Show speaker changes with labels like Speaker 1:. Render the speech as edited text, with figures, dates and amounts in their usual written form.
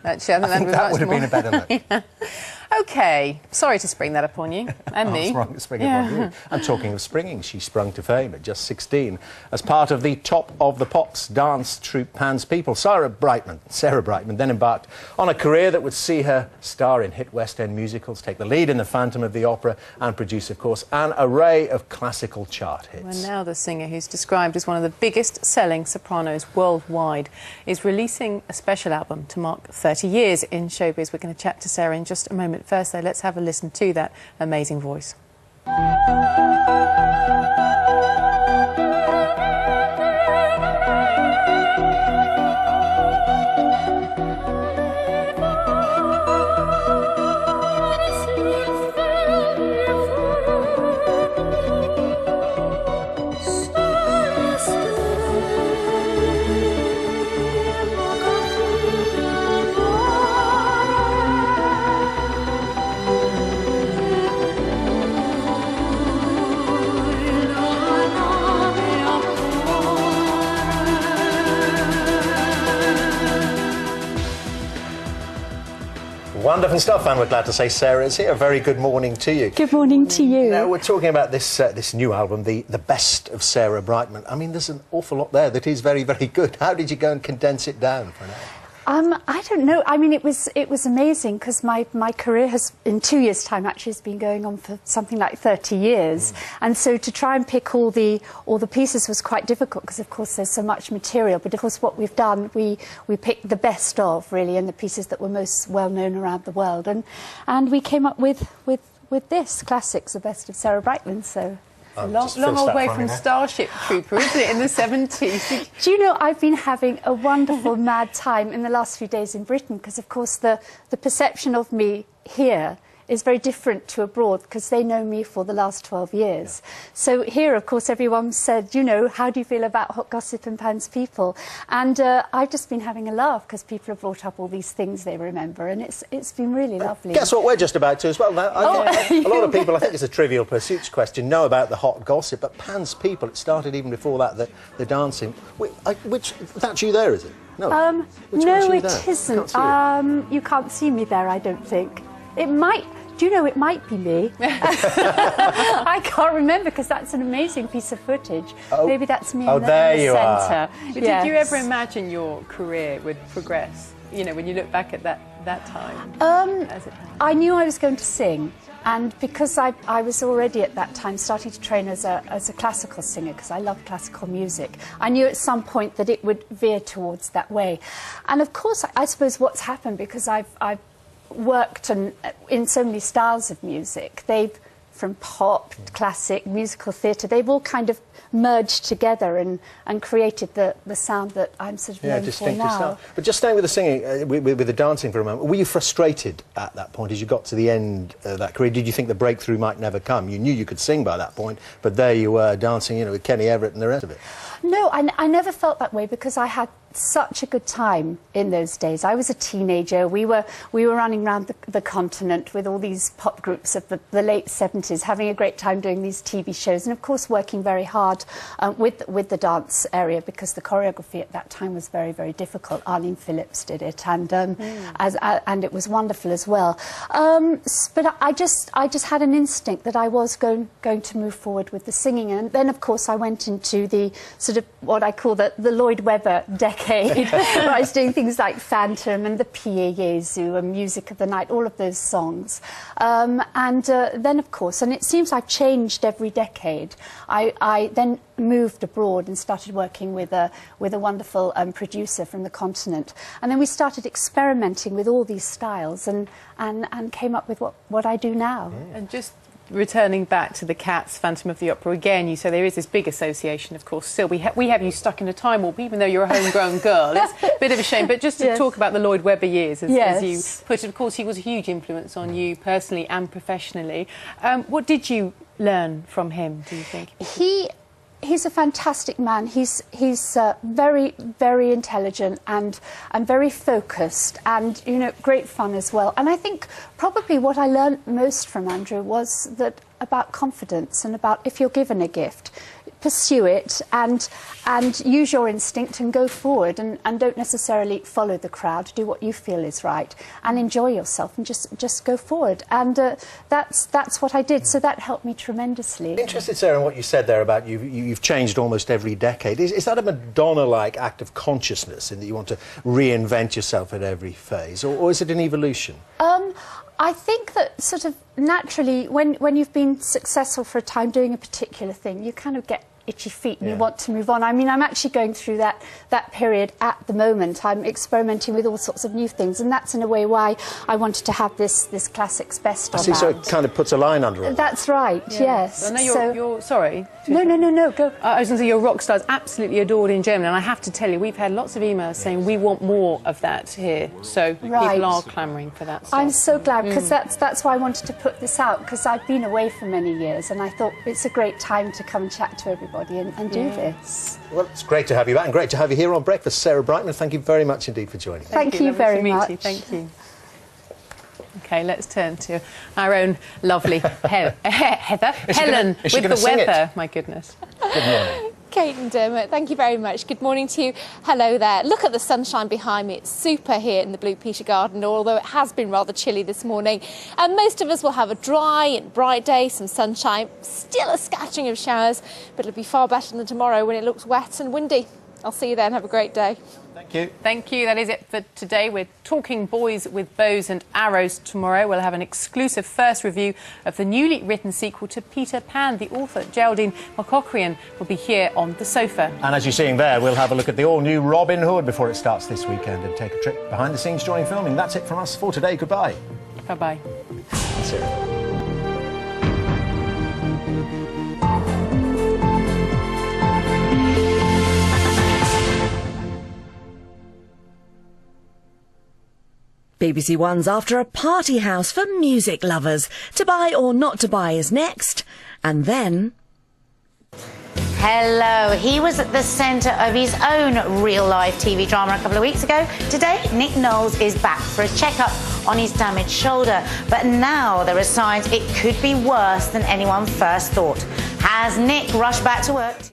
Speaker 1: Actually, I think
Speaker 2: that would have been a better look.
Speaker 1: Yeah. OK, sorry to spring that upon you, and me.
Speaker 2: Wrong, spring upon you. And talking of springing, she sprung to fame at just 16 as part of the Top of the Pops dance troupe Pan's People. Sarah Brightman then embarked on a career that would see her star in hit West End musicals, take the lead in The Phantom of the Opera and produce, of course, an array of classical chart hits.
Speaker 1: Well, now the singer, who's described as one of the biggest-selling sopranos worldwide, is releasing a special album to mark 30 years in showbiz. We're going to chat to Sarah in just a moment. First, though, let's have a listen to that amazing voice.
Speaker 2: Wonderful stuff, and we're glad to say Sarah is here. A very good morning to you.
Speaker 3: Good morning to you.
Speaker 2: Now, we're talking about this this new album, the best of Sarah Brightman. I mean, there's an awful lot there that is very, very good. How did you go and condense it down for an hour?
Speaker 3: I don't know. I mean, it was amazing because my career has, in 2 years' time, actually has been going on for something like 30 years. And so to try and pick all the pieces was quite difficult because, of course, there's so much material. But, of course, what we've done, we picked the best of, really, and the pieces that were most well-known around the world. And we came up with this, Classics, the best of Sarah Brightman, so...
Speaker 1: long old way from Starship Trooper, isn't it, in the 70s?
Speaker 3: Do you know, I've been having a wonderful, mad time in the last few days in Britain because, of course, the perception of me here is very different to abroad because they know me for the last 12 years. Yeah. So here, of course, everyone said, you know, how do you feel about Hot Gossip and Pan's People? And I've just been having a laugh because people have brought up all these things they remember, and it's been really lovely.
Speaker 2: Guess what we're just about to as well. Now, a lot of people, I think it's a Trivial Pursuits question, know about the Hot Gossip, but Pan's People, it started even before that, the dancing. Which, that's you there, is it? No,
Speaker 3: no, it isn't. You can't see me there, I don't think. It might... Do you know, it might be me. I can't remember because that's an amazing piece of footage. Oh. Maybe that's me in the centre.
Speaker 1: But yes. Did you ever imagine your career would progress, you know, when you look back at that time?
Speaker 3: I knew I was going to sing. And because I was already at that time starting to train as a classical singer, because I love classical music, I knew at some point that it would veer towards that way. And of course, I suppose what's happened, because I've worked in so many styles of music, from pop, classic, musical theatre, they've all kind of merged together and created the sound that I'm sort of known for now.
Speaker 2: Sound. But just staying with the singing, with the dancing for a moment, were you frustrated at that point as you got to the end of that career? Did you think the breakthrough might never come? You knew you could sing by that point, but there you were dancing, you know, with Kenny Everett and the rest of it.
Speaker 3: No, I never felt that way because I had such a good time in those days. I was a teenager. We were running around the continent with all these pop groups of the late 70s, having a great time doing these TV shows, and of course working very hard with the dance area because the choreography at that time was very, very difficult. Arlene Phillips did it, and and it was wonderful as well. But I just had an instinct that I was going to move forward with the singing, and then of course I went into the sort of what I call the Lloyd Webber decade, where I was doing things like Phantom and the Pie Jesu and Music of the Night, all of those songs. And then, of course, and it seems I've changed every decade, I then moved abroad and started working with a wonderful producer from the continent. And then we started experimenting with all these styles and came up with what I do now.
Speaker 1: And just returning back to the Cats, Phantom of the Opera again, you say there is this big association, of course. Still, we have you stuck in a time warp, even though you're a homegrown girl. It's a bit of a shame. But just to talk about the Lloyd Webber years, as you put it, of course, he was a huge influence on you personally and professionally. What did you learn from him, do you think?
Speaker 3: He's a fantastic man. He's very, very intelligent and very focused, and you know, great fun as well. And I think probably what I learned most from Andrew was that about confidence and about if you're given a gift, pursue it and use your instinct and go forward, and don't necessarily follow the crowd. Do what you feel is right and enjoy yourself, and just go forward. And that's what I did. So that helped me tremendously.
Speaker 2: Interested, Sarah, in what you said there about you've changed almost every decade. Is that a Madonna-like act of consciousness in that you want to reinvent yourself at every phase, or is it an evolution?
Speaker 3: I think that sort of naturally, when you've been successful for a time doing a particular thing, you kind of get itchy feet and you want to move on. I mean, I'm actually going through that period at the moment. I'm experimenting with all sorts of new things, and that's in a way why I wanted to have this classics best on.
Speaker 2: I see, so it kind of puts a line under it.
Speaker 3: That's right, yes.
Speaker 1: I know you're sorry.
Speaker 3: No, go.
Speaker 1: I was going to say, your rock stars absolutely adored in Germany, and I have to tell you, we've had lots of emails saying we want more of that here, so people are clamouring for that stuff.
Speaker 3: I'm so glad, because that's why I wanted to put this out, because I've been away for many years, and I thought it's a great time to come and chat to everybody and do this.
Speaker 2: Well, it's great to have you back, and great to have you here on Breakfast. Sarah Brightman, thank you very much indeed for joining us.
Speaker 3: Thank you very much.
Speaker 1: Thank you. OK, let's turn to our own lovely Heather. Helen, with the weather. My goodness.
Speaker 2: Good morning.
Speaker 4: Kate and Dermot, thank you very much. Good morning to you. Hello there. Look at the sunshine behind me. It's super here in the Blue Peter Garden, although it has been rather chilly this morning. And most of us will have a dry and bright day, some sunshine, still a scattering of showers, but it'll be far better than tomorrow when it looks wet and windy. I'll see you then. Have a great day.
Speaker 2: Thank you.
Speaker 1: Thank you. That is it for today. We're talking boys with bows and arrows tomorrow. We'll have an exclusive first review of the newly written sequel to Peter Pan. The author, Geraldine Malcochrian, will be here on the sofa. And as you're seeing there, we'll have a look at the all-new Robin Hood before it starts this weekend and take a trip behind the scenes during filming. That's it from us for today. Goodbye. Bye-bye. That's it.
Speaker 5: BBC One's After a Party House for music lovers. To buy or not to buy is next. And then...
Speaker 6: Hello. He was at the centre of his own real-life TV drama a couple of weeks ago. Today, Nick Knowles is back for a check-up on his damaged shoulder. But now there are signs it could be worse than anyone first thought. Has Nick rushed back to work?